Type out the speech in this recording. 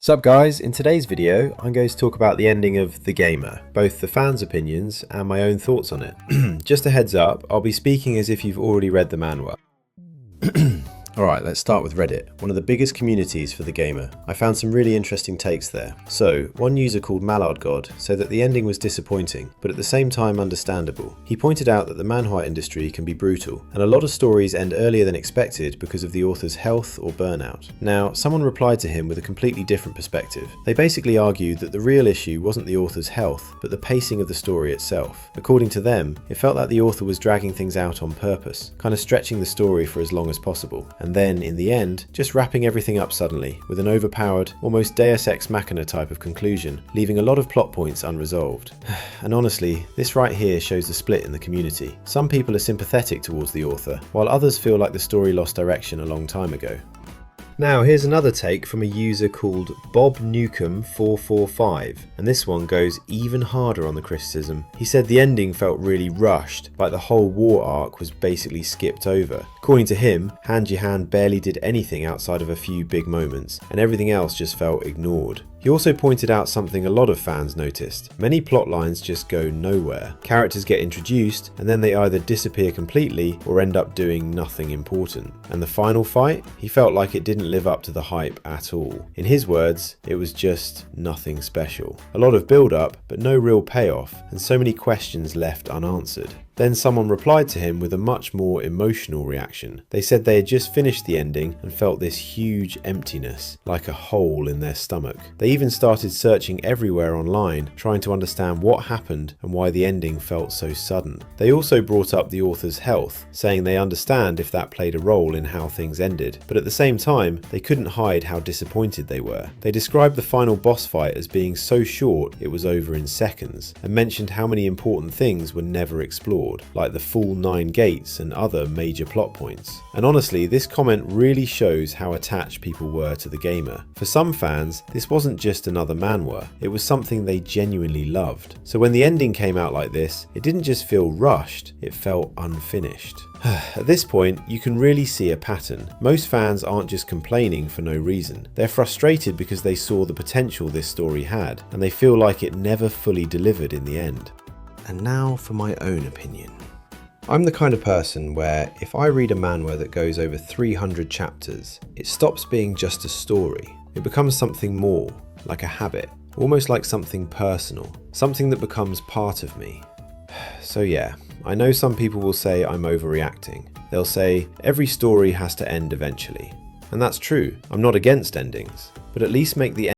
Sup guys, in today's video I'm going to talk about the ending of The Gamer, both the fans' opinions and my own thoughts on it. Just a heads up, I'll be speaking as if you've already read the manhwa. Alright, let's start with Reddit, one of the biggest communities for The Gamer. I found some really interesting takes there. So, one user called MallardGod said that the ending was disappointing, but at the same time understandable. He pointed out that the manhwa industry can be brutal, and a lot of stories end earlier than expected because of the author's health or burnout. Now, someone replied to him with a completely different perspective. They basically argued that the real issue wasn't the author's health, but the pacing of the story itself. According to them, it felt like the author was dragging things out on purpose, kind of stretching the story for as long as possible, and then, in the end, just wrapping everything up suddenly, with an overpowered, almost Deus Ex Machina type of conclusion, leaving a lot of plot points unresolved. And honestly, this right here shows the split in the community. Some people are sympathetic towards the author, while others feel like the story lost direction a long time ago. Now here's another take from a user called Bob Newcomb 445, and this one goes even harder on the criticism. He said the ending felt really rushed, like the whole war arc was basically skipped over. According to him, Han Ji-han barely did anything outside of a few big moments, and everything else just felt ignored. He also pointed out something a lot of fans noticed. Many plot lines just go nowhere. Characters get introduced, and then they either disappear completely or end up doing nothing important. And the final fight? He felt like it didn't live up to the hype at all. In his words, it was just nothing special. A lot of build-up, but no real payoff, and so many questions left unanswered. Then someone replied to him with a much more emotional reaction. They said they had just finished the ending and felt this huge emptiness, like a hole in their stomach. They even started searching everywhere online, trying to understand what happened and why the ending felt so sudden. They also brought up the author's health, saying they understand if that played a role in how things ended, but at the same time, they couldn't hide how disappointed they were. They described the final boss fight as being so short it was over in seconds, and mentioned how many important things were never explored, like the full 9 gates and other major plot points. And honestly, this comment really shows how attached people were to The Gamer. For some fans, this wasn't just another manhwa, it was something they genuinely loved. So when the ending came out like this, it didn't just feel rushed, it felt unfinished. At this point, you can really see a pattern. Most fans aren't just complaining for no reason. They're frustrated because they saw the potential this story had, and they feel like it never fully delivered in the end. And now for my own opinion. I'm the kind of person where if I read a manhwa that goes over 300 chapters, it stops being just a story. It becomes something more, like a habit, almost like something personal, something that becomes part of me. So yeah, I know some people will say I'm overreacting. They'll say every story has to end eventually. And that's true, I'm not against endings, but at least make the